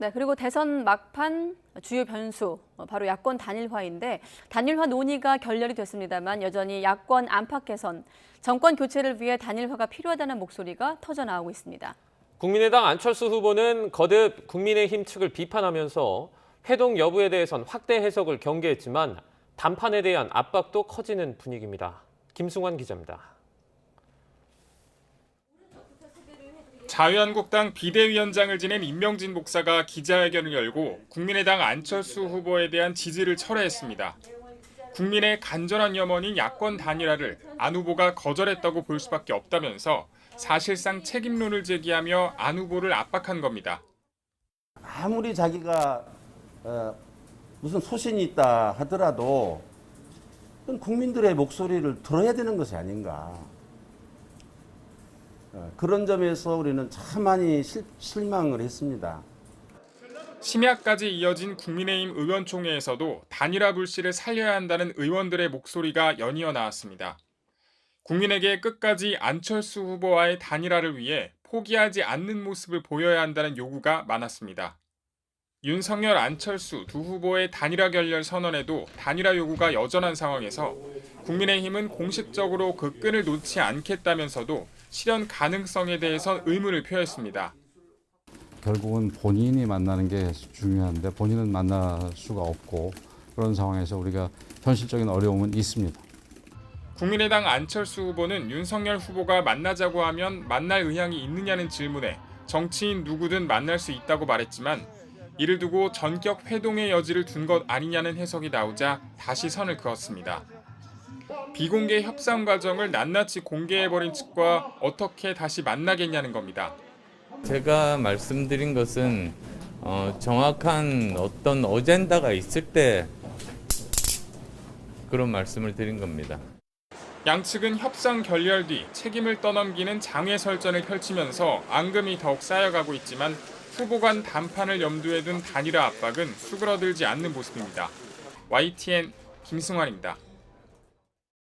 네, 그리고 대선 막판 주요 변수, 바로 야권 단일화인데 단일화 논의가 결렬이 됐습니다만 여전히 야권 안팎 개선, 정권 교체를 위해 단일화가 필요하다는 목소리가 터져나오고 있습니다. 국민의당 안철수 후보는 거듭 국민의힘 측을 비판하면서 회동 여부에 대해선 확대 해석을 경계했지만 단판에 대한 압박도 커지는 분위기입니다. 김승환 기자입니다. 자유한국당 비대위원장을 지낸 임명진 목사가 기자회견을 열고 국민의당 안철수 후보에 대한 지지를 철회했습니다. 국민의 간절한 염원인 야권 단일화를 안 후보가 거절했다고 볼 수밖에 없다면서 사실상 책임론을 제기하며 안 후보를 압박한 겁니다. 아무리 자기가 무슨 소신이 있다 하더라도 국민들의 목소리를 들어야 되는 것이 아닌가. 그런 점에서 우리는 참 많이 실망을 했습니다. 심야까지 이어진 국민의힘 의원총회에서도 단일화 불씨를 살려야 한다는 의원들의 목소리가 연이어 나왔습니다. 국민에게 끝까지 안철수 후보와의 단일화를 위해 포기하지 않는 모습을 보여야 한다는 요구가 많았습니다. 윤석열, 안철수 두 후보의 단일화 결렬 선언에도 단일화 요구가 여전한 상황에서 국민의힘은 공식적으로 그 끈을 놓지 않겠다면서도 실현 가능성에 대해선 의문을 표했습니다. 결국은 본인이 만나는 게 중요한데 본인은 만날 수가 없고 그런 상황에서 우리가 현실적인 어려움은 있습니다. 국민의당 안철수 후보는 윤석열 후보가 만나자고 하면 만날 의향이 있느냐는 질문에 정치인 누구든 만날 수 있다고 말했지만 이를 두고 전격 회동의 여지를 둔 것 아니냐는 해석이 나오자 다시 선을 그었습니다. 비공개 협상 과정을 낱낱이 공개해버린 측과 어떻게 다시 만나겠냐는 겁니다. 제가 말씀드린 것은 정확한 어떤 어젠다가 있을 때 그런 말씀을 드린 겁니다. 양측은 협상 결렬 뒤 책임을 떠넘기는 장외 설전을 펼치면서 앙금이 더욱 쌓여가고 있지만 후보 간 단판을 염두에 둔 단일화 압박은 수그러들지 않는 모습입니다. YTN 김승환입니다.